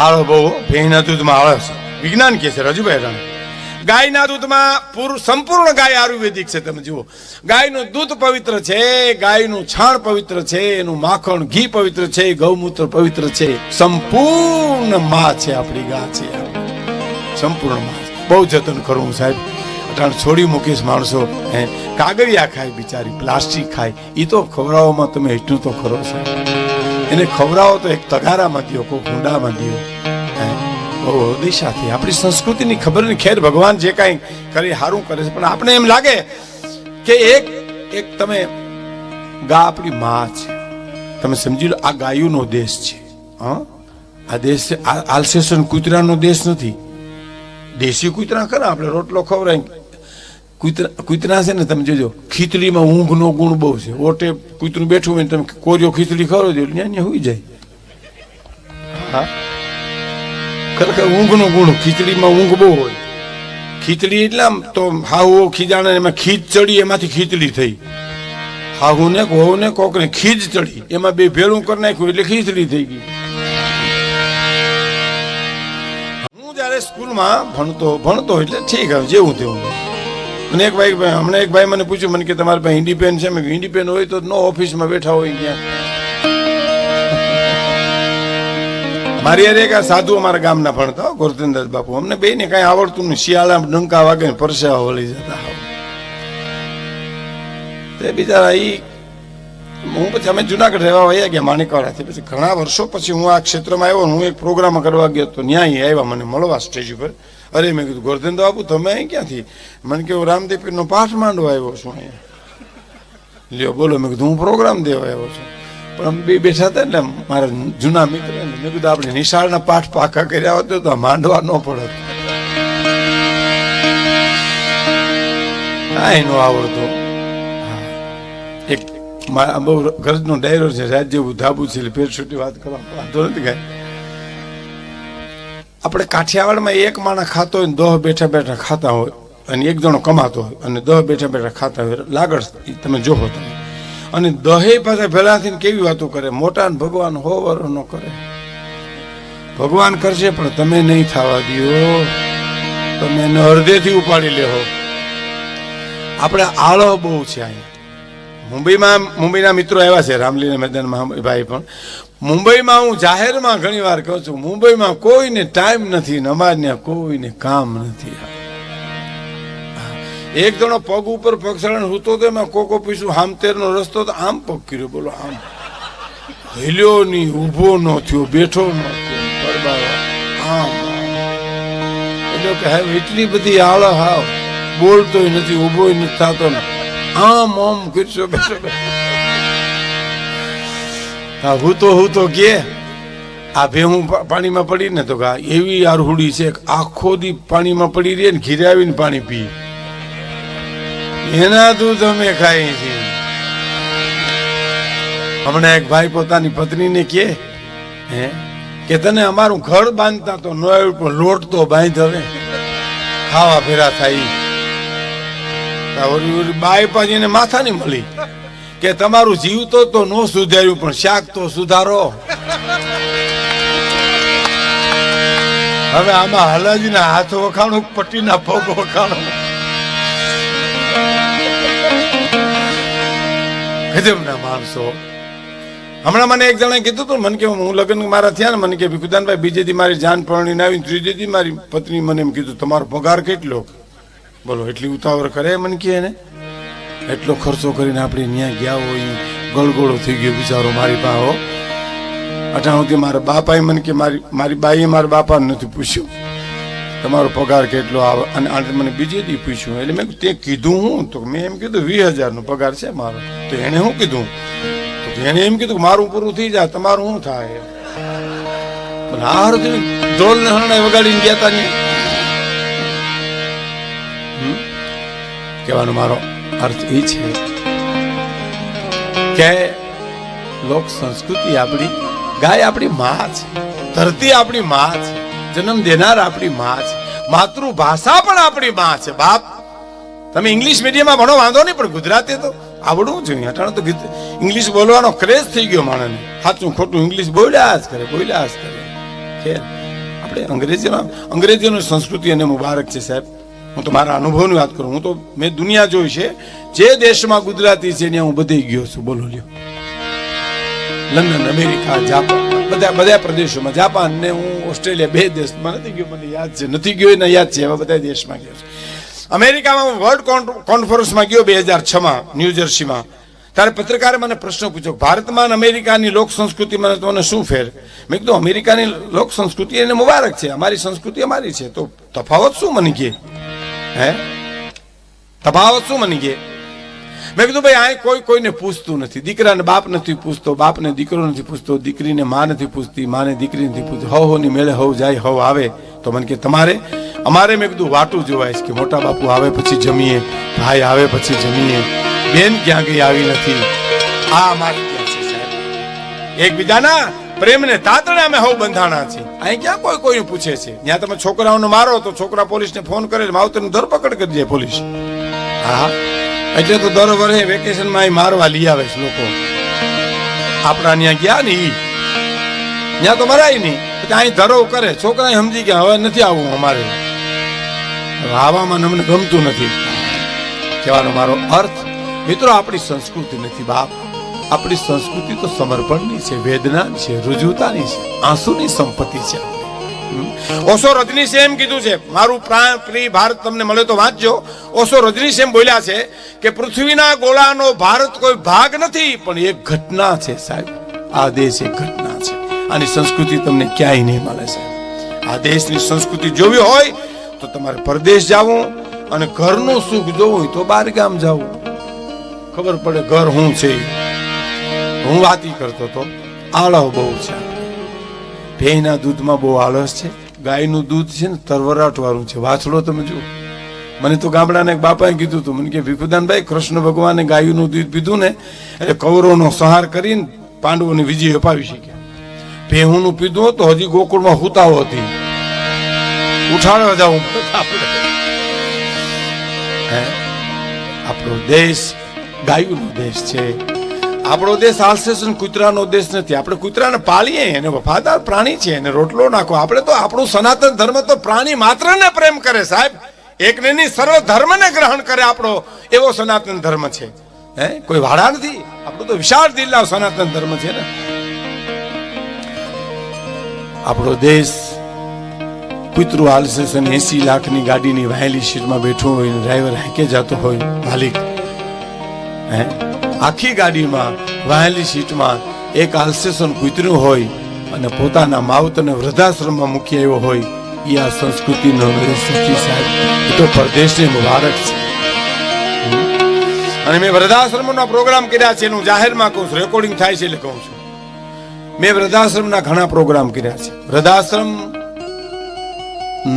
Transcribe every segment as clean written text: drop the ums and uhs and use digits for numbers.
આળો બહુ ભેંના દૂધમાં આળો છે, વિજ્ઞાન કે છે રજુભાઈ રાણા. ગાયના દૂધમાં સંપૂર્ણ ગાય આયુર્વેદિક છે. તમે જુઓ, ગાયનું દૂધ પવિત્ર છે, ગાયનું છાણ પવિત્ર છે, એનું માખણ ઘી પવિત્ર છે, ગૌમૂત્ર પવિત્ર છે. સંપૂર્ણ માં છે આપણી ગા છે, સંપૂર્ણ માં. બહુ જતન કરવું સાહેબ. અટાણ છોડી મૂકીશ માણસો, કાગળિયા ખાય બિચારી, પ્લાસ્ટિક ખાય. એ તો ખવડાવવામાં તમે એટલું તો ખરો છો. એને ખવડાવો તો એક તગારામાં દો, કોઈ કુંડામાં દો. દિશાથી આપણી સંસ્કૃતિની ખબર નહીં. ખેર ભગવાન જે કાંઈ કરે સારું કરે છે, પણ આપણે એમ લાગે કે એક તમે ગા આપણી માં છે. તમે સમજી લો, આ ગાયુનો દેશ છે. હા, આ દેશ છે. આલ્સેશન કૂતરાનો દેશ નથી. દેશી કૂતરા ખરા, આપણે રોટલો ખવડાય. કૂતરા છે ને, તમે જોજો, ખીચડીમાં ઊંઘનો ગુણ બહુ છે. ઓટે કૂતરું બેઠું હોય ને તમે કોરિયો ખીચડી ખવડાવો દો, ત્યાં હોઈ જાય. હા, ખરેખર ઊંઘનો ગુણ ખીચડીમાં ઊંઘ બહુ હોય. ખીચડી એટલે આમ તો હાહુ ખીજાણે એમાં ખીજ ચડી, એમાંથી ખીચડી થઈ. હાહુ ને હોવ ને કોક ને ખીજ ચડી, એમાં બે ભેળું કરી નાખ્યું એટલે ખીચડી થઈ ગઈ. હું જયારે સ્કૂલમાં ભણતો એટલે ઠીક હવે જેવું તેવું. મને એક ભાઈ હમણાં એક ભાઈ મને પૂછ્યું, મને કે તમારે પાસે ઇન્ડિપેન છે? મેં ઇન્ડિપેન હોય તો નો ઓફિસમાં બેઠા હોય ત્યાં. મારી યાર એક સાધુ અમારા ગામના ભણતા ગોરધનદાસ બાપુ, અમને બે ને કઈ આવડતું નહીં. શિયાળા ડંકા વાગે ને પરસેવા વળી જતા. તે બિચારા હું પછી અમે જુનાગઢ રહેવા વયા ગયા માણેકવાડાથી. પછી ઘણા વર્ષો પછી હું આ ક્ષેત્રમાં આવ્યો. હું એક પ્રોગ્રામ કરવા ગયો તો ત્યાં આવ્યા મને મળવા સ્ટેજ ઉપર. અરે મેં કીધું ગોરધનદાસ બાપુ તમે અહીં ક્યાંથી? મને કે રામદેવ પીરનો પાઠ માંડવા આવ્યો છું અહીંયા. લ્યો બોલો. મેં કીધું હું પ્રોગ્રામ દેવા આવ્યો છું. પણ અમે બે બેઠા હતા એટલે મારા જૂના મિત્ર, મેં કીધું આપણે નિશાળના પાઠ પાકા કર્યા હોત તો માંડવા ન પડત. કાંઈ ન આવડતો. એક બહુ ગરજનો ડાયરો છે, રાજ્ય જેવું ધાબુ છે, પેટ છૂટી વાત કરવા વાંધો નથી કાંઈ. આપણે કાઠિયાવાડમાં એક માણસ ખાતો હોય, 10 બેઠા બેઠા ખાતા હોય, અને એક જણો કમાતો હોય અને 10 બેઠા બેઠા ખાતા હોય. લાગડ તમે જોવો તમે. અને 10 પાછા ભેળા થઈને કેવી વાતો કરે. મોટા ભગવાન હોવર ન કરે. ભગવાન કરશે પણ તમે નહીં થવા દો. તમે એને અડધેથી ઉપાડી લેહો. આપણે આળો બહુ છે અહીંયા. મુંબઈના મિત્રો આવ્યા છે રામલીલા મેદાનમાં ભાઈ. પણ મુંબઈમાં હું જાહેરમાં ઘણી વાર કહું છું, મુંબઈમાં કોઈને ટાઈમ નથી, નમાજને કોઈને કામ નથી. એક જણો પગ ઉપર પગ સળાને સૂતો તો એમાં કોકો પીસું હામતેરનો રસ્તો તો આમ પગ કર્યો. બોલો, આમ હિલ્યો નહીં, ઊભો ન થયો, બેઠો ન થયો, આમ. એટલે કે હવે એટલી બધી આળ હાવ, બોલતોય નથી, ઊભોય નથી થતો ને, આમ આમ કરશો બેઠો. હું તો કે આ ભેહું પાણીમાં પડી ને તો એવી આરહુડી છે, આખો દી પાણીમાં પડી રહી ને ઘીરે આવીને પાણી પી. એના દૂધ અમે ખાઈએ છીએ. હમણાં એક ભાઈ પોતાની પત્નીને કે તને અમારું ઘર બાંધતા તો ન આવ્યું, પણ લોટ તો બાંધ હવે, ખાવા ફેરા થાય. બાઈ પાછી એને માથા ની મળી કે તમારું જીવતો તો ન સુધાર્યું, પણ શાક તો સુધારો. હવે આમાં હલાજીના હાથ વખાણું, પટ્ટીના પગ વખાણું. ગજબના માણસો. હમણાં મને એક જણાએ કીધું હતું, મને કે હું લગ્ન મારા થયા ને, મને કે ભીખુદાનભાઈ બીજે દી મારી જાન પરણીને આવી, ત્રીજે દી મારી પત્ની મને એમ કીધું તમારો પગાર કેટલો? બોલો, એટલી ઉતાવળ કરે? મને કે ને એટલો ખર્ચો કરીને આપણે ત્યાં ગયા હોય, ગળગોળો થઈ ગયો બિચારો મારી પાસે. અઠાણુંથી મારા બાપાએ મને કે મારી બાઈએ મારા બાપાને નથી પૂછ્યું તમારો પગાર કેટલો આવે. અને આને મને બીજે દી પૂછ્યું. એટલે મેં તે કીધું હું તો મેં એમ કીધું 20,000 નો પગાર છે મારો. તો એને શું કીધું? તો એને એમ કીધું મારું પૂરું થઈ જાય, તમારું શું થાય? ઢોલ ને હરણાઈ વગાડીને ગયા તા ને. કહેવાનો મારો અર્થ એ છે કે લોક સંસ્કૃતિ આપણી, ગાય આપણી માં છે, ધરતી આપણી માં છે, જન્મ દેનાર આપણી માં છે, માતૃભાષા પણ આપણી માં છે. બાપ તમે ઇંગ્લિશ મીડિયમમાં ભણો વાંધો નહીં, પણ ગુજરાતી તો આવડવું જોઈએ. અટાણે તો ઇંગ્લિશ બોલવાનો ક્રેઝ થઈ ગયો માણસને. સાચું ખોટું ઇંગ્લિશ બોલ્યા જ કરે. પડે. અંગ્રેજીની સંસ્કૃતિ એને મુબારક છે સાહેબ. હું તો મારા અનુભવની વાત કરું. હું તો મેં દુનિયા જોઈ છે. જે દેશમાં ગુજરાતી છે ત્યાં હું બધે ગયો છું. બોલો લ્યો, લંડન, અમેરિકા, જાપાન, બધા પ્રદેશોમાં. જાપાન ને હું ઓસ્ટ્રેલિયા 2 દેશમાં નથી ગયો. મને યાદ છે, નથી ગયો એને યાદ છે. એવા બધા દેશમાં ગયો છું. અમેરિકામાં હું વર્લ્ડ કોન્ફરન્સમાં ગયો 2006માં ન્યૂજર્સીમાં. ત્યારે પત્રકારે મને પ્રશ્ન પૂછ્યો, ભારતમાં અને અમેરિકાની લોક સંસ્કૃતિમાં તમને શું ફેર? મેં કીધું અમેરિકાની લોક સંસ્કૃતિ એને મુબારક છે, અમારી સંસ્કૃતિ અમારી છે, તો તફાવત શું મને કહે? હે, તફાવત શું મને કહે? મેં કીધું ભાઈ આ કોઈને પૂછતું નથી. દીકરાને બાપ નથી પૂછતો, બાપને દીકરો નથી પૂછતો, દીકરીને માં નથી પૂછતી, માને દીકરી નથી પૂછતી. હવની મેળે હવ જાય, હવ આવે તો મને કે તમારે અમારે. મેં કીધું વાટું જોવાય કે મોટા બાપુ આવે પછી જમીએ, ભાઈ આવે પછી જમીએ, બેન ક્યાં ગઈ આવી નથી. આ અમારી ક્યાં છે સાહેબ? એકબીજાના પ્રેમને તાતણે અમે હવ બંધાણા છે. અહીં ક્યાં કોઈ પૂછે છે? ત્યાં તમે છોકરાઓને મારો તો છોકરા પોલીસને ફોન કરે, માવતરની ધરપકડ કરી દે પોલીસ. હા, એટલે તો દર વર્ષે વેકેશનમાં અહીં મારવા લઈ આવે છે લોકો. આપણા ત્યાં ગયા ને ત્યાં તો મરાય નહીં, અહીં ધરો કરે. છોકરા સમજી ગયા હવે નથી આવવું અમારે, આવામાં અમને ગમતું નથી. કહેવાનો મારો અર્થ મિત્રો, આપણી સંસ્કૃતિ નથી બાપ. આપણી સંસ્કૃતિ તો સમર્પણની છે, વેદનાની છે, રુજુતાની છે, આંસુની સંપત્તિ છે. ઓશો રજનીશે એમ કીધું છે, મારું પ્રિય ભારત તમને મળે તો વાંચજો. ઓશો રજનીશ એમ બોલ્યા છે કે પૃથ્વીના ગોળાનો ભારત કોઈ ભાગ નથી, પણ એક ઘટના છે સાહેબ. આ દેશ એક ઘટના છે. આની સંસ્કૃતિ તમને ક્યાંય નહીં મળે સાહેબ. આ દેશની સંસ્કૃતિ જોવી હોય તો તમારે પરદેશ જવું, અને ઘરનું સુખ જોવું હોય તો બહાર ગામ જવું. ખબર પડે ઘર શું છે. હું વાતી કરતો તો આળહ બહુ છે. ભેંના દૂધમાં બહુ આળસ છે. ગાયનું દૂધ છે ને તરવરાટ વાળું છે. વાછડો તમે જુઓ. મને તો ગામડાના એક બાપાએ કીધું હતું, મને કે ભીખુદાનભાઈ, કૃષ્ણ ભગવાને ગાયનું દૂધ પીધું ને એટલે કૌરવનો સંહાર કરીને પાંડવોને વિજય અપાવી શક્યા. ભેહુંનું પીધું તો હજી ગોકુળમાં હુતાઓ હતી, ઉઠાડવા જવું. આપણો દેશ ગાયુંનો દેશ છે. આપણો દેશ આલ્સેશન કૂતરાનો દેશ નથી. આપણે કૂતરાને પાળીએ, એને વફાદાર પ્રાણી છે, એને રોટલો નાખો. આપણે તો આપણું સનાતન ધર્મ તો પ્રાણી માત્રને પ્રેમ કરે સાહેબ. એકને નહીં, સર્વ ધર્મને ગ્રહણ કરે. આપણો એવો સનાતન ધર્મ છે. હે, કોઈ વાડા નથી. આપણું તો વિશાળ દિલનો સનાતન ધર્મ છે ને. આપણો દેશ કૂતરું આલ્સેશન 80 લાખની ગાડીની વહેલી સીટમાં બેઠું હોય, ડ્રાઈવર હાંકે જતો હોય, માલિક હે, આખી ગાડીમાં વહેલી સીટમાં એક આલ્સેશન કૂતરું હોય અને પોતાના માવતરને વૃદ્ધાશ્રમમાં મૂકી આવ્યો હોય. એ આ સંસ્કૃતિનો સાહેબ, એ તો પરદેશને મુબારક છે. અને મેં વૃદ્ધાશ્રમના પ્રોગ્રામ કર્યા છે. એનું જાહેરમાં કહું છું, રેકોર્ડિંગ થાય છે એટલે કહું છું. મેં વૃદ્ધાશ્રમના ઘણા પ્રોગ્રામ કર્યા છે. વૃદ્ધાશ્રમ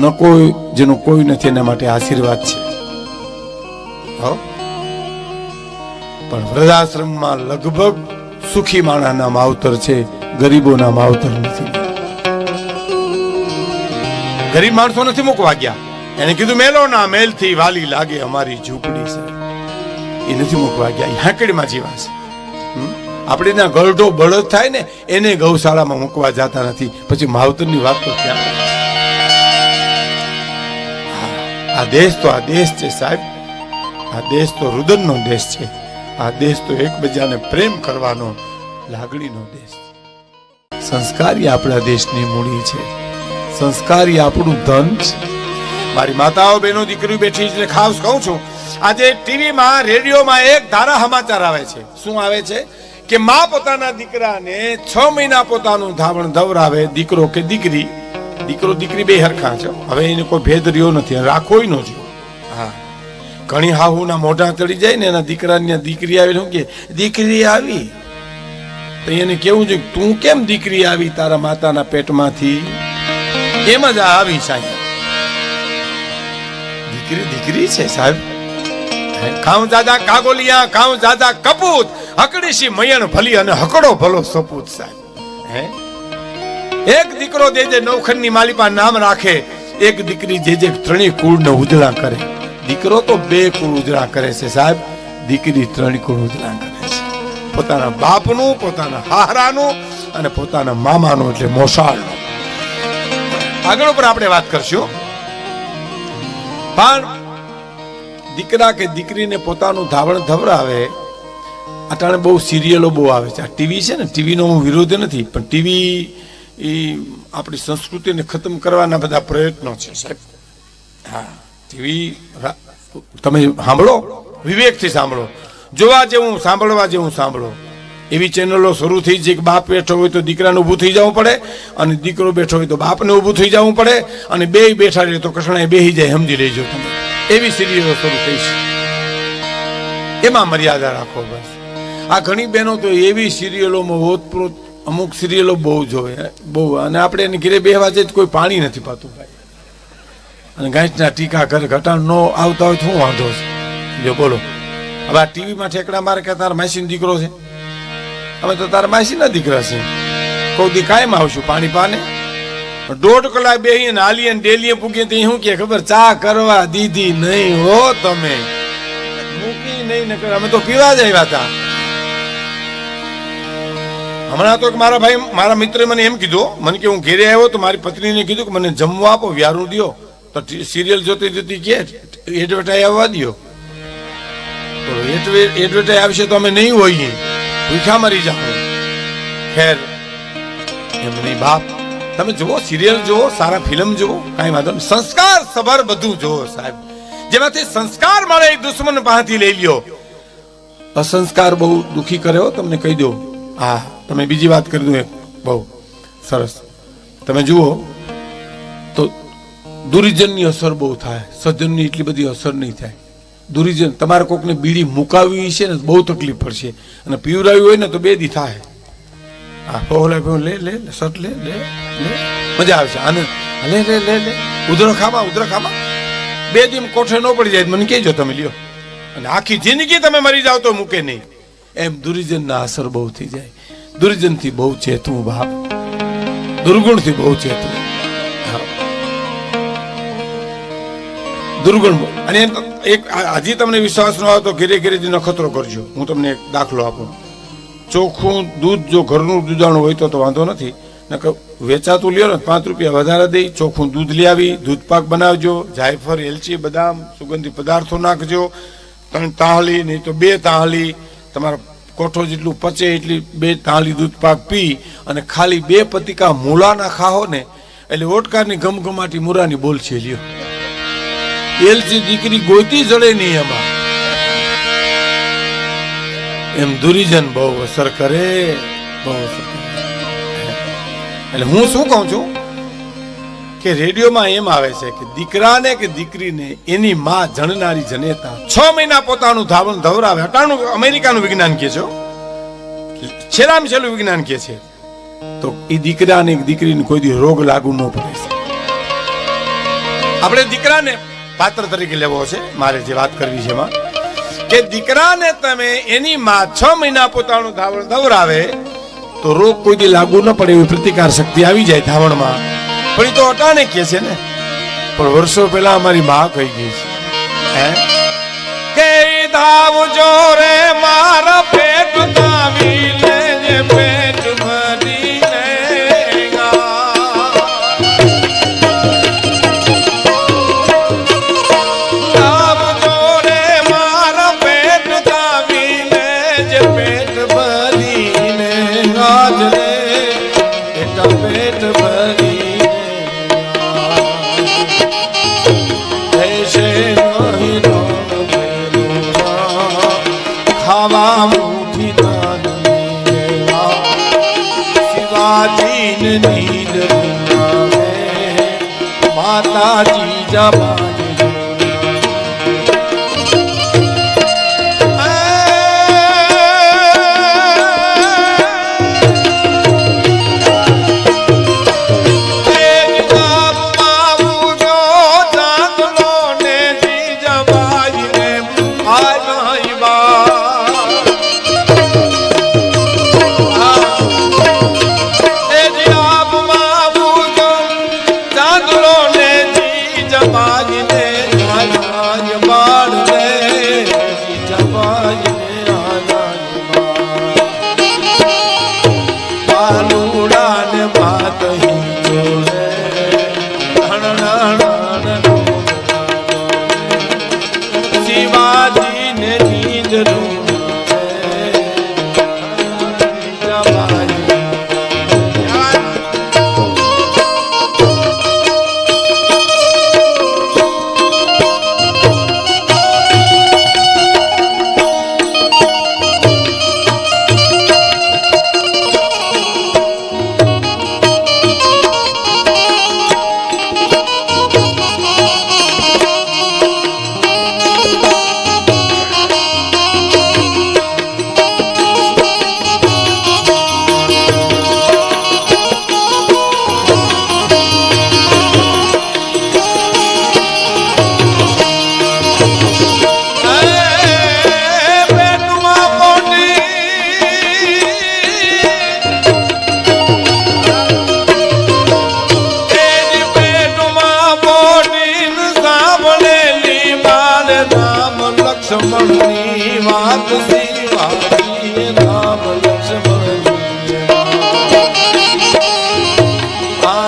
ન કોઈ જેનું કોઈ નથી એના માટે આશીર્વાદ છે. પણ વૃદ્ધાશ્રમમાં લગભગ સુખી માણસના માવતર છે, ગરીબોના માવતર નથી. ગરીબ માણસો નથી મૂકવા ગયા. એને કીધું મેલો ના મેલથી વાલી લાગે અમારી ઝૂંપડી છે. એ નથી મૂકવા ગયા, હાંકડીમાં જીવા છે. આપણે ત્યાં ગરઢો બળદ થાય ને એને ગૌશાળામાં મૂકવા જતા નથી. પછી માવતરની વાત તો ક્યાં? આ દેશ છે સાહેબ. આ દેશ તો રુદનનો દેશ છે. આ દેશ તો એકબીજાને પ્રેમ કરવાનો લાગણીનો દેશ છે. સંસ્કારી આપણા દેશની મૂડી છે. સંસ્કારી આપણું ધન છે. મારી માતાઓ, બહેનો, દીકરીઓ બેઠી છે, ખાસ કહું છું, આજે ટીવીમાં, રેડિયોમાં એક ધારા સમાચાર આવે છે. શું આવે છે? કે માં પોતાના દીકરાને 6 મહિના પોતાનું ધાવણ ધવરાવે, દીકરો કે દીકરી. દીકરો દીકરી બે હરખા છે. હવે એને કોઈ ભેદ રહ્યો નથી, રાખોય ન જો. હા, ઘણી હાહુના મોઢા ચડી જાય ને એના દીકરાની દીકરી આવી, શું કે દીકરી આવી, તો એને કેવું છે, તું કેમ દીકરી આવી તારા માતાના પેટમાંથી? એમ જ આવી સાહેબ. દીકરી દીકરી છે સાહેબ. ખાઉં દાદા કાગોલિયા, ખાઉં દાદા કપૂત, હકડીશી મયણ ભલી અને હકડો ભલો સપૂત સાહેબ. હે, એક દીકરો જે નવખંડની માલિપા નામ રાખે, એક દીકરી જે ત્રણેય કુળને ઉજળા કરે. દીકરો તો 2 કુળ ઉજળા કરે છે સાહેબ, દીકરી 3 કુળ ઉજળા કરે છે. પોતાના બાપનું, પોતાના હારાનું અને પોતાના મામાનું એટલે મોસાળનું. આગળ ઉપર આપણે વાત કરશું. પણ દીકરા કે દીકરીને પોતાનું ધાવણ ધવરાવે. અટાણે બહુ સિરિયલો બહુ આવે છે. આ ટીવી છે ને, ટીવીનો હું વિરોધ નથી, પણ ટીવી એ આપણી સંસ્કૃતિને ખતમ કરવાના બધા પ્રયત્નો છે સાહેબ. હા, ટીવી તમે સાંભળો, વિવેકથી સાંભળો, જોવા જેવું સાંભળવા જેવું સાંભળો. એવી ચેનલો શરૂ થઈ છે કે બાપ બેઠો હોય તો દીકરાને ઊભું થઈ જવું પડે, અને દીકરો બેઠો હોય તો બાપને ઊભું થઈ જવું પડે, અને બેય બેઠા રહે તો કસણાએ બેહી જાય, સમજી લેજો તમે. એવી સિરિયલો શરૂ થઈ છે. એમાં મર્યાદા રાખો બસ. આ ઘણી બહેનો તો એવી સિરિયલોમાં ઓતપ્રોત, અમુક સિરિયલો બહુ જોવે, બહુ. અને આપણે એને ઘરે બેહવા જઈએ તો કોઈ પાણી નથી પાતું ભાઈ, અને ગાંઠના ટીકા કરે. ઘટાણ ન આવતા હોય તો શું વાંધો છે? જો બોલો, હવે આ ટીવીમાં ઠેકડા મારે કે તારા માસીનો દીકરો છે, અમે તો તારા માસીના દીકરા છે, કોઈ દી કાયમ આવશું પાણી પાને. 1.5 કલાક બેહીને હાલીએ ડેલીએ પૂગીએ તો શું કે ખબર? ચા કરવા દીધી નહીં હો તમે, મૂકી નહીં ને. અમે તો પીવા જ આવ્યા હતા. હમણાં તો મારા ભાઈ, મારા મિત્રે મને એમ કીધું, મને કે હું ઘેરે આવ્યો તો મારી પત્નીને કીધું કે મને જમવા આપો, વ્યારું દો. તો સિરિયલ જોતી જોતી કે એડવર્ટાઈઝ આવવા દો. એડવર્ટાઈઝ આવશે તો અમે નહીં હોઈએ, ભૂખા મરી જાઓ. ખેર એમ નહીં બાપ, તમે જુઓ સિરિયલ જુઓ, સારા ફિલ્મ જુઓ, કાંઈ વાંધો નહીં. સંસ્કાર સભર બધું જુઓ સાહેબ, જેમાંથી સંસ્કાર મળે એ દુશ્મન પાસેથી લઈ લ્યો. અસંસ્કાર બહુ દુખી કર્યો તમને કહી દો. હા, તમે બીજી વાત કરી દઉં એક બહુ સરસ. તમે જુઓ તો દુર્જનની અસર બહુ થાય, સજ્જનની એટલી બધી અસર નહીં થાય. દુર્જન તમારે કોકને બીડી મુકાવી છે ને બહુ તકલીફ પડશે, અને પીવરાવી હોય ને તો 2 દી થાય. હા, પહોલા લે લે સટ લે લે લે, મજા આવશે. આનંદ લે લે લે લે, ઉધરો ખાવા 2 દી કોઠે ન પડી જાય મને કહેજો તમે લ્યો, અને આખી જિંદગી તમે મરી જાવ તો મૂકે નહીં. એમ દુર્જનના અસર બહુ થઈ જાય. દુર્જનથી બહુ ચેતવું બાપ, દુર્ગુણથી બહુ ચેતવું. દુર્ગુણ. અને એક હજી તમને વિશ્વાસ ન આવે તો ઘેરે ઘેરેથી નખતરો કરજો. હું તમને એક દાખલો આપું. ચોખ્ખું દૂધ જો ઘરનું દૂધાણું હોય તો વાંધો નથી, નકર વેચાતું લ્યો ને 5 રૂપિયા વધારે દઈ ચોખ્ખું દૂધ લઈ આવી, દૂધ પાક બનાવજો, જાયફળ, એલચી, બદામ, સુગંધી પદાર્થો નાખજો. 3 તાહલી નહીં તો 2 તાહલી, તમારા કોઠો જેટલું પચે એટલી 2 તાહલી દૂધ પાક પી, અને ખાલી 2 પતિકા મૂળાના ખાઓ ને એટલે ઓટકારની ગમગમાટી મૂળાની બોલ છે લ્યો. એલચી દીકરી ગોતી જડે નહીં એમાં. એમ દુર્જન બહુ અસર કરે, બહુ અસર કરે. એટલે હું શું કહું છું કે રેડિયોમાં એમ આવે છે કે દીકરાને કે દીકરીને એની માં જણનારી જનેતા 6 મહિના પોતાનું ધાવણ ધવરાવે. અટાણું અમેરિકાનું વિજ્ઞાન કહે છે, છેલ્લામાં છેલ્લું વિજ્ઞાન કહે છે. તો એ દીકરાને દીકરીને કોઈ દી રોગ લાગુ ન પડે. આપણે દીકરાને પાત્ર તરીકે લેવો છે, મારે જે વાત કરવી છે એમાં કે દીકરાને તમે એની માં 6 મહિના પોતાનું ધાવણ ધવરાવે તો રોગ કોઈ દી લાગુ ન પડે, એવી પ્રતિકાર શક્તિ આવી જાય ધાવણમાં. પણ એ તો અટાણે કે છે ને, પણ વર્ષો પહેલા અમારી માં કહી ગઈ છે કે ધાવજો રે મારા પેટ ધાવી લેજે, પેટ ભરી ધાવજો રે મારા પેટ ધાવી લેજે, પેટ ભરીને ગાજરે પેટ ભરી ખાવા મુઠી દાન શિવાજીને નીંદ માતાજી જવા બાજી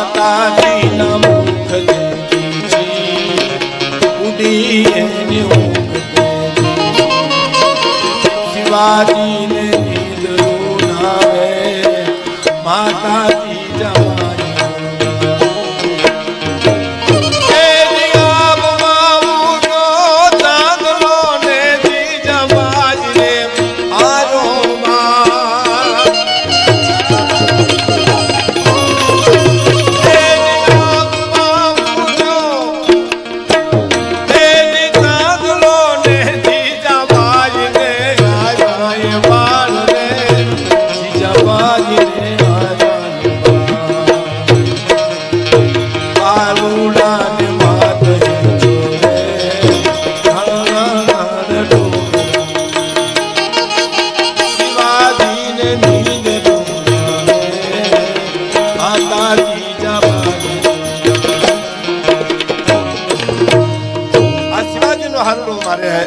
માતાજીના મુખ દેખી ઉડી એની ઊંઘ શિવાજીને નીંદરું નાવે માતાજી જવાની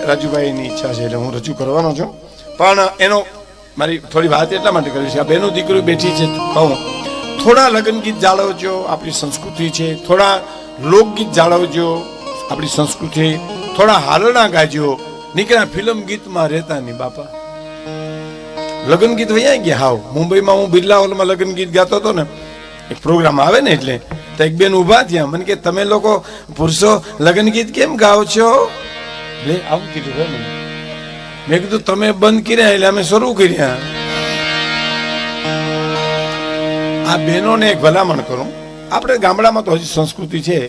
રાજુભાઈની ઈચ્છા છે એટલે હું રજૂ કરવાનો છું પણ એનો મારી થોડી વાત એટલા માટે કરી છે આ બેનો દીકરી બેઠી છે કહું થોડા લગ્ન ગીત જાળવજો આપણી સંસ્કૃતિ છે થોડા લોકગીત જાળવજો આપણી સંસ્કૃતિ થોડા હાલણા ગાજો નીકળ્યા ફિલ્મ ગીતમાં રહેતા નહીં બાપા લગ્ન ગીત વૈયા ગયા હાવ મુંબઈમાં હું બિરલા હોલમાં લગ્ન ગીત ગાતો હતો ને એક પ્રોગ્રામ આવે ને એટલે તો એક બેન ઉભા થયા મને કે તમે લોકો પુરુષો લગ્ન ગીત કેમ ગાઓ છો લે આવું કીધું મેં કીધું તમે બંધ કર્યા એટલે અમે શરૂ કર્યા આ બહેનોને એક ભલામણ કરું આપણે ગામડામાં તો હજી સંસ્કૃતિ છે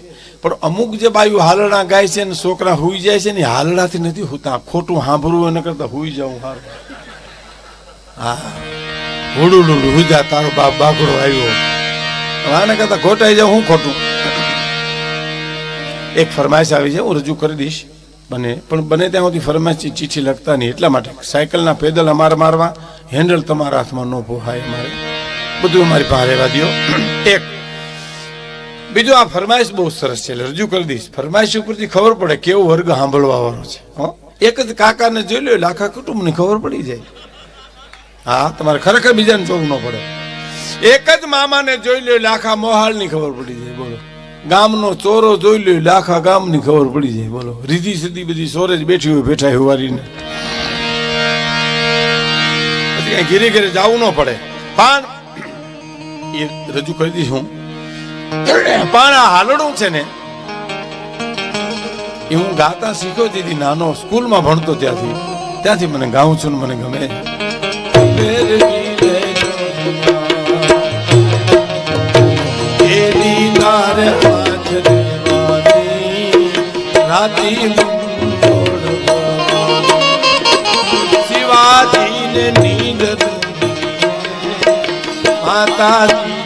પણ અમુક જે બાયું હાલડા ગાય છે ને છોકરા હુઈ જાય છે ને હાલડાથી નથી હોતા ખોટું સાંભળવું એને કરતા હુઈ જાઉં હારું હા હુડું લુડું હુજા તારો બાપ બાકડો આવ્યો આને કરતા ખોટાઈ જાવ હું ખોટું એક ફરમાઈશ આવી છે હું રજૂ કરી દઈશ બને પણ બને ત્યાં સુધી ફરમાઈશ ચીઠી લખતા નહીં એટલા માટે સાયકલના પેદલ અમારે મારવા હેન્ડલ તમારા હાથમાં ન પોહાય અમારે બધું અમારી પાસે રહેવા દો એક બીજું આ ફરમાઈશ બહુ સરસ છે રજૂ કરી દઈશ ફરમાઈશ ઉપરથી ખબર પડે કેવો વર્ગ સાંભળવા વાળો છે એક જ કાકાને જોઈ લો એટલે આખા કુટુંબની ખબર પડી જાય હા તમારે ખરેખર બીજાને જોવું ન પડે એક જ મામાને જોઈ લો એટલે આખા મોહાલની ખબર પડી જાય બોલો ગામનો ચોરો જોઈ લો એટલે આખા ગામની ખબર પડી જાય બોલો રીધી સીધી બધી સોરે જ બેઠી હોય બેઠા હુવારીને પછી કઈ ઘીરે ઘીરે જવું ન પડે પણ એ રજૂ કરી દઈશ હું પણ આ હાલડું છે ને એ હું ગાતા શીખ્યો દીદી નાનો સ્કૂલમાં ભણતો ત્યાંથી મને ગાઉં છું ને મને ગમે શિવાજીને નીંદ માતાજી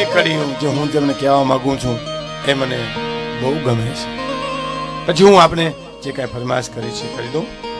કડી જે હું તમને કહેવા માંગુ છું એ મને બહુ ગમે છે. પછી હું આપણે જે કાંઈ ફરમાશ કરી છે કરી દઉં.